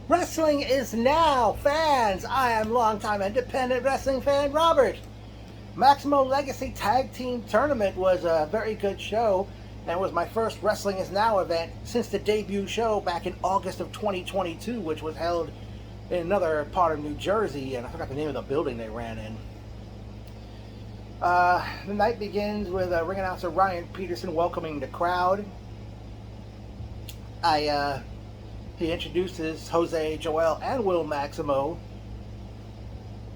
Wrestling is now, fans! I am longtime independent wrestling fan Robert. Maximo Legacy Tag Team Tournament was a very good show and was my first Wrestling is Now event since the debut show back in August of 2022, which was held in another part of New Jersey, and I forgot the name of the building they ran in. The night begins with ring announcer Ryan Peterson welcoming the crowd. He introduces Jose, Joel, and Will Maximo,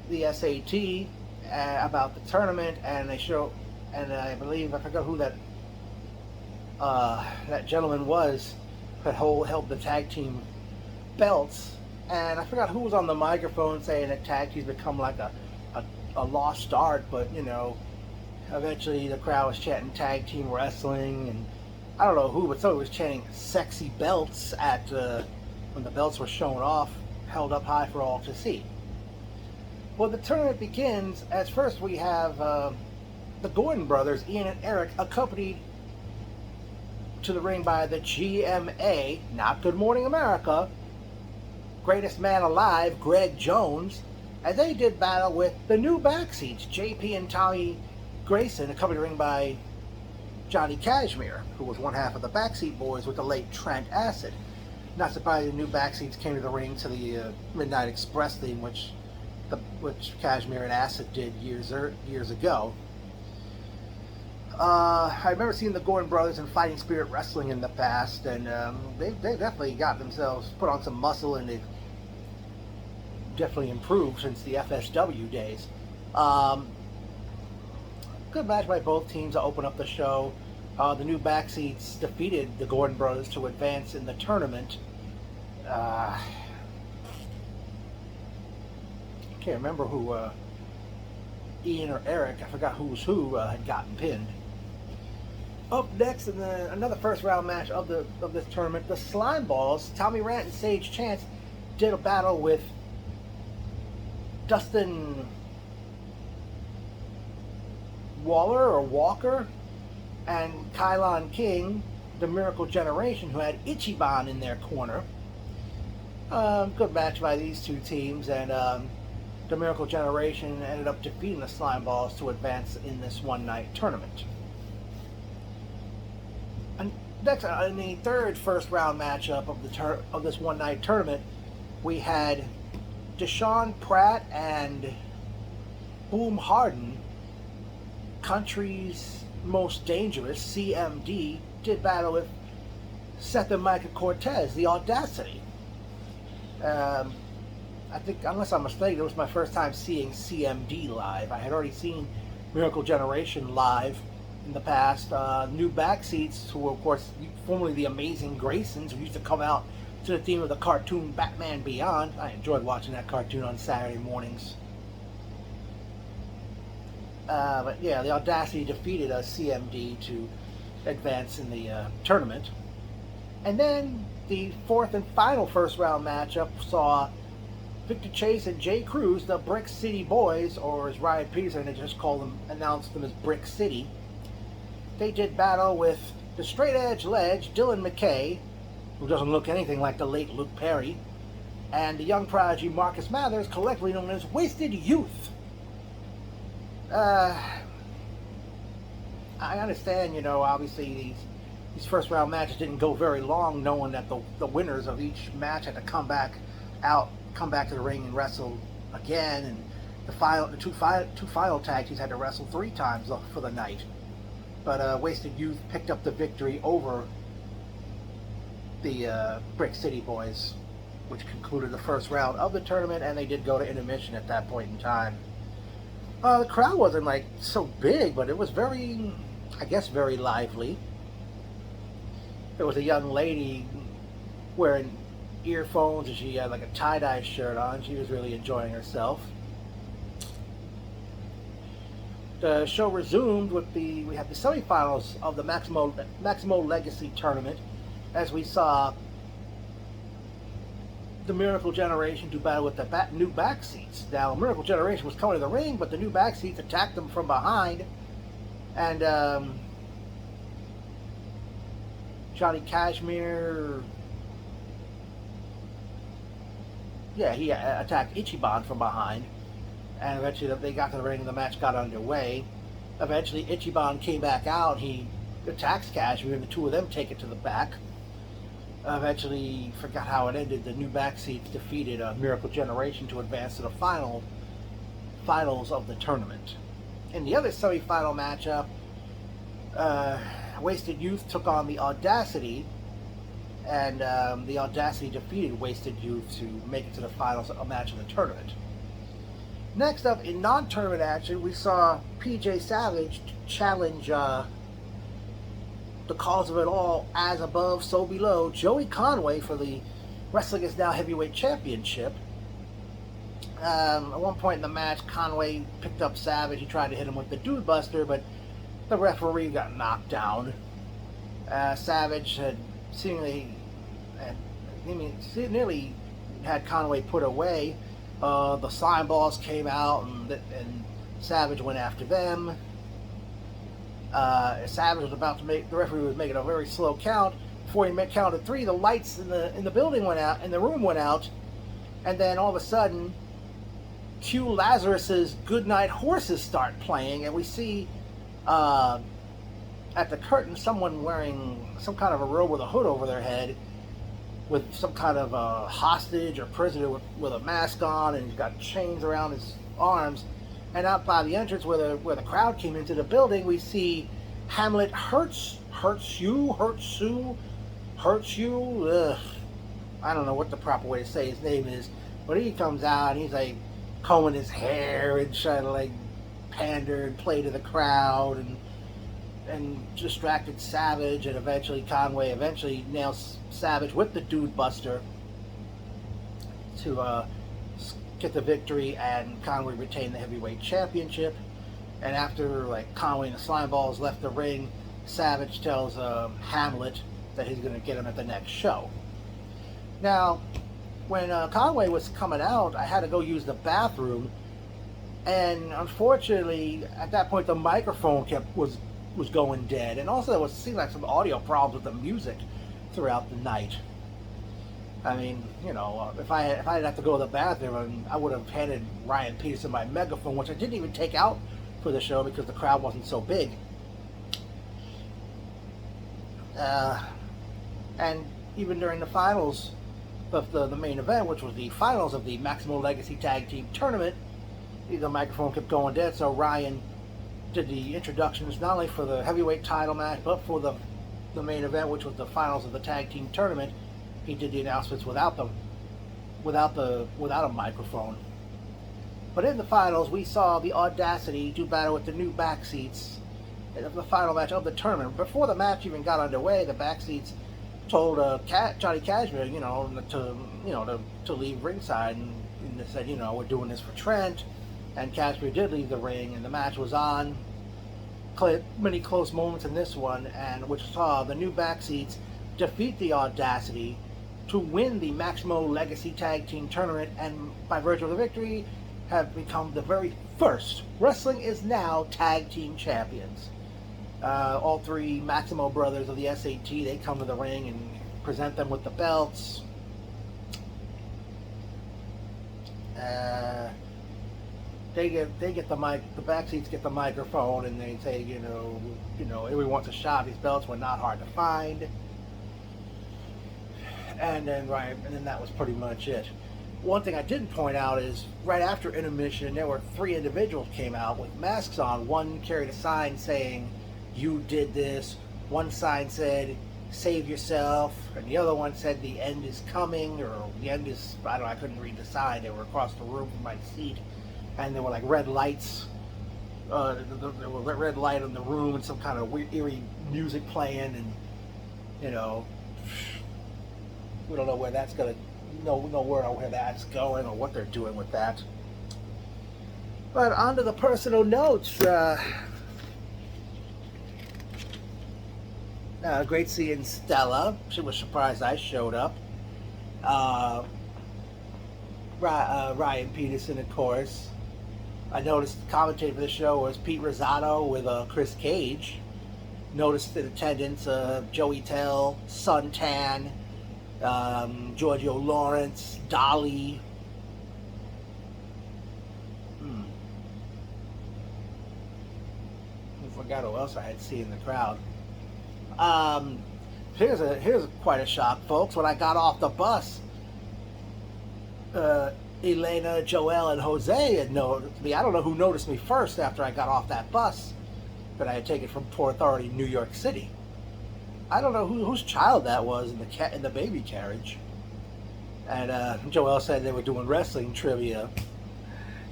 the SAT, about the tournament, and they show, and I believe, I forgot who that gentleman was that held the tag team belts, and I forgot who was on the microphone saying that tag team's become like a lost art, but you know, eventually the crowd was chanting tag team wrestling, and I don't know who, but somebody was chanting sexy belts at when the belts were shown off, held up high for all to see. Well, the tournament begins. As first we have the Gordon brothers, Ian and Eric, accompanied to the ring by the GMA, not Good Morning America, Greatest Man Alive, Greg Jones, as they did battle with the new backseats, JP and Tommy Grayson, accompanied to the ring by Johnny Cashmere, who was one half of the Backseat Boys with the late Trent Acid. Not surprised the new Backseats came to the ring to the Midnight Express theme, which Cashmere and Acid did years ago. I remember seeing the Gordon brothers in Fighting Spirit Wrestling in the past, and they definitely got themselves put on some muscle, and they've definitely improved since the FSW days. Good match by both teams to open up the show. The new Backseats defeated the Gordon brothers to advance in the tournament. Can't remember who, Ian or Eric, I forgot who was who, had gotten pinned. Up next in another first round match of this tournament, the Slime Balls, Tommy Rant and Sage Chance did a battle with Dustin Waller or Walker and Kylon King, the Miracle Generation, who had Ichiban in their corner. Good match by these two teams, and the Miracle Generation ended up defeating the Slime Balls to advance in this one-night tournament. And next, in the third first-round matchup of this one-night tournament, we had Deshaun Pratt and Boom Harden, Country's Most Dangerous, CMD, did battle with Seth and Micah Cortez, the Audacity. I think, unless I'm mistaken, it was my first time seeing CMD live. I had already seen Miracle Generation live in the past. New Backseats, who were, of course, formerly the Amazing Graysons, who used to come out to the theme of the cartoon Batman Beyond. I enjoyed watching that cartoon on Saturday mornings. But yeah, the Audacity defeated CMD to advance in the tournament. And then the fourth and final first round matchup saw Victor Chase and Jay Cruz, the Brick City Boys, or as Ryan Peterson had just announced them as Brick City. They did battle with the Straight Edge Ledge, Dylan McKay, who doesn't look anything like the late Luke Perry, and the young prodigy Marcus Mathers, collectively known as Wasted Youth. I understand, you know, obviously these first round matches didn't go very long, knowing that the winners of each match had to come back to the ring and wrestle again, and the two final tag teams had to wrestle 3 times for the night. But Wasted Youth picked up the victory over the Brick City Boys, which concluded the first round of the tournament, and they did go to intermission at that point in time. The crowd wasn't like so big, but it was very lively. There was a young lady wearing earphones, and she had like a tie-dye shirt on. She was really enjoying herself. The show resumed with we had the semifinals of the Maximo Legacy tournament, as we saw the Miracle Generation do battle with the new Backseats. Now, Miracle Generation was coming to the ring, but the new Backseats attacked them from behind, and Johnny Cashmere yeah, he attacked Ichiban from behind, and eventually they got to the ring and the match got underway. Eventually, Ichiban came back out. He attacks Kashmir, and the two of them take it to the back. Eventually, forgot how it ended. The new backseats defeated Miracle Generation to advance to the finals of the tournament. In the other semifinal matchup, Wasted Youth took on the Audacity, and the Audacity defeated Wasted Youth to make it to the finals match of the tournament. Next up, in non-tournament action, we saw PJ Savage challenge the cause of it all, as above, so below, Joey Conway for the Wrestling Is Now Heavyweight Championship. At one point in the match, Conway picked up Savage. He tried to hit him with the Dude Buster, but the referee got knocked down. Savage had nearly had Conway put away. The slime balls came out, and Savage went after them. Savage was about to the referee was making a very slow count. Before he counted 3, the lights in the building went out, and the room went out, and then all of a sudden, Q Lazarus's Goodnight Horses start playing, and we see at the curtain someone wearing some kind of a robe with a hood over their head, with some kind of a hostage or prisoner with a mask on, and he's got chains around his arms. And out by the entrance where the crowd came into the building, we see Hamlet hurts you. Ugh. I don't know what the proper way to say his name is, but he comes out and he's like combing his hair and trying to like pander and play to the crowd and distracted Savage, and eventually Conway nails Savage with the Dude Buster to get the victory, and Conway retained the heavyweight championship. And after like Conway and the slime balls left the ring, Savage tells Hamlet that he's going to get him at the next show. Now, when Conway was coming out, I had to go use the bathroom, and unfortunately, at that point, the microphone was going dead, and also there seemed like some audio problems with the music throughout the night. I mean, you know, if I didn't have to go to the bathroom, I would have handed Ryan Peterson my megaphone, which I didn't even take out for the show because the crowd wasn't so big. And even during the finals of the main event, which was the finals of the Maximo Legacy Tag Team Tournament, the microphone kept going dead, so Ryan did the introductions not only for the heavyweight title match, but for the main event, which was the finals of the Tag Team Tournament. He did the announcements without a microphone. But in the finals, we saw the Audacity do battle with the new backseats in the final match of the tournament. Before the match even got underway, the backseats told Johnny Kashmir, to leave ringside, and they said, we're doing this for Trent. And Kashmir did leave the ring, and the match was on. Many close moments in this one, and which saw the new backseats defeat the Audacity to win the Maximo Legacy Tag Team Tournament, and by virtue of the victory, have become the very first Wrestling Is Now Tag Team Champions. All 3 Maximo brothers of the SAT, they come to the ring and present them with the belts. They get the mic. The backseats get the microphone, and they say, everyone wants a shot. These belts were not hard to find. And then that was pretty much it. One thing I didn't point out is right after intermission, there were 3 individuals came out with masks on. One carried a sign saying, "You did this." One sign said, "Save yourself," and the other one said, "The end is coming," or "The end is," I couldn't read the sign. They were across the room from my seat, and there were like red lights. There was a red light in the room and some kind of weird, eerie music playing, and we don't know where that's gonna, no word on where that's going or what they're doing with that. But on to the personal notes. Great seeing Stella. She was surprised I showed up. Ryan Peterson, of course. I noticed the commentator for the show was Pete Rosado with Chris Cage. Noticed in attendance Joey Tell, Suntan, Giorgio Lawrence, Dolly, forgot who else I had seen in the crowd. Um, here's quite a shock, folks. When I got off the bus, uh, Elena, Joel, and Jose had noticed me. I don't know who noticed me first after I got off that bus that I had taken from Port Authority, New York City. I don't know whose child that was in the baby carriage. And Joel said they were doing wrestling trivia,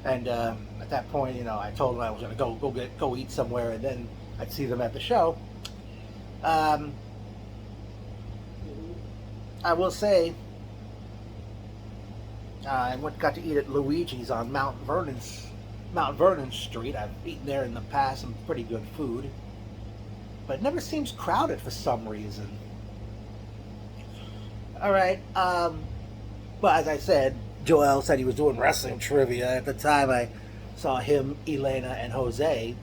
and at that point, I told them I was going to go eat somewhere, and then I'd see them at the show. I will say, I got to eat at Luigi's on Mount Vernon Street. I've eaten there in the past, some pretty good food, but it never seems crowded for some reason. All right, but as I said, Joel said he was doing wrestling trivia. At the time, I saw him, Elena, and Jose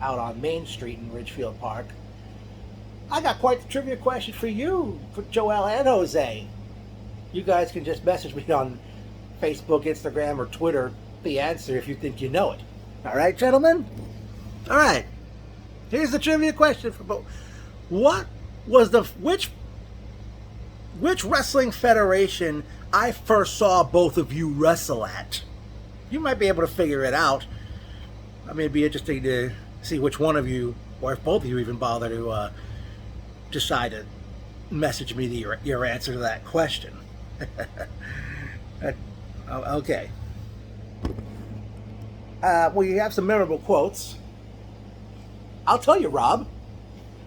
out on Main Street in Ridgefield Park. I got quite the trivia question for you, for Joel and Jose. You guys can just message me on Facebook, Instagram, or Twitter the answer if you think you know it. All right, gentlemen? All right. Here's the trivia question for both. What was which wrestling federation I first saw both of you wrestle at? You might be able to figure it out. I mean, it'd be interesting to see which one of you, or if both of you even bother to decide to message me your answer to that question. Okay. We have some memorable quotes. I'll tell you, Rob.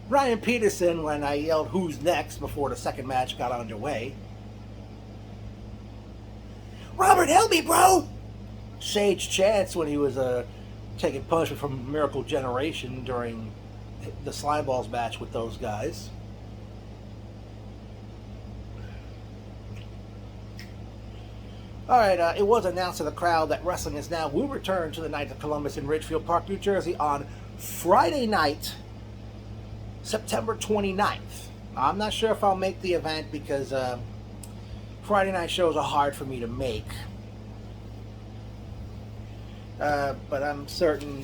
Ryan Peterson, when I yelled, "Who's next?" before the second match got underway. Robert, help me, bro! Sage Chance, when he was taking punishment from Miracle Generation during the Slime Balls match with those guys. Alright, it was announced to the crowd that Wrestling Is Now will return to the Knights of Columbus in Ridgefield Park, New Jersey on Friday night, September 29th. I'm not sure if I'll make the event because Friday night shows are hard for me to make. But I'm certain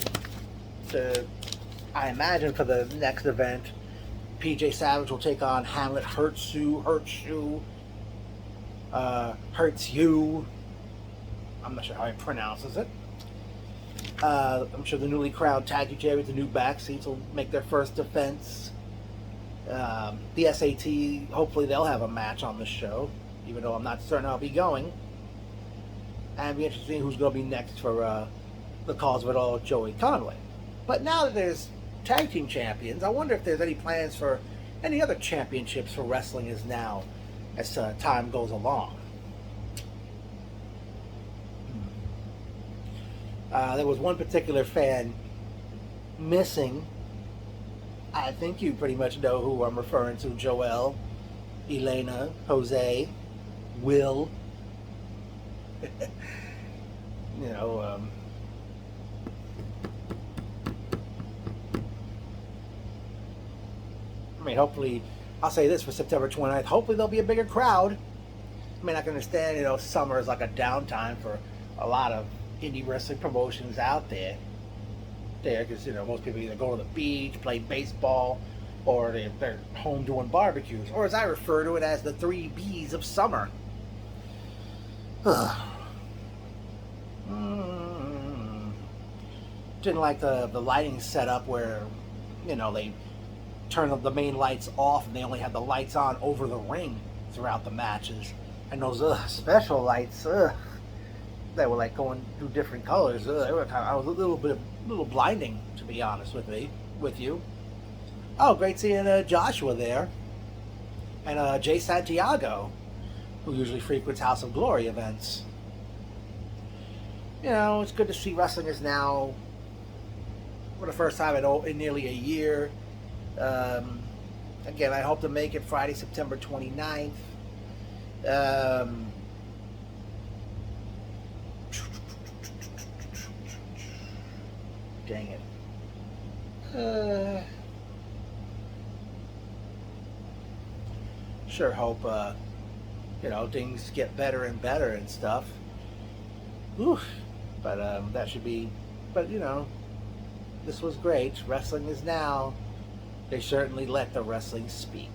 I imagine for the next event, PJ Savage will take on Hamlet Hurts You. I'm not sure how he pronounces it. I'm sure the newly crowned tag team champions, the new backseats, will make their first defense. The SAT, hopefully they'll have a match on the show, even though I'm not certain I'll be going. And it'll be interesting who's going to be next for the cause of it all, Joey Conway. But now that there's tag team champions, I wonder if there's any plans for any other championships for Wrestling Is Now as time goes along. There was one particular fan missing. I think you pretty much know who I'm referring to. Joel, Elena, Jose, Will. I mean, hopefully, I'll say this for September 29th, hopefully there'll be a bigger crowd. I mean, I can understand, summer is like a downtime for a lot of indie wrestling promotions out there. Because, most people either go to the beach, play baseball, or they're home doing barbecues. Or as I refer to it as the 3 B's of summer. Didn't like the lighting setup where, they turn the main lights off and they only had the lights on over the ring throughout the matches. And those special lights, that were like going through different colors. They were I was a little blinding, to be honest with you. Oh, great seeing Joshua there, and Jay Santiago, who usually frequents House of Glory events. It's good to see Wrestling Is Now for the first time in nearly a year. Again, I hope to make it Friday, September 29th. Dang it. Sure hope, things get better and better and stuff. Oof. But, that should be, this was great. Wrestling is now. They certainly let the wrestling speak.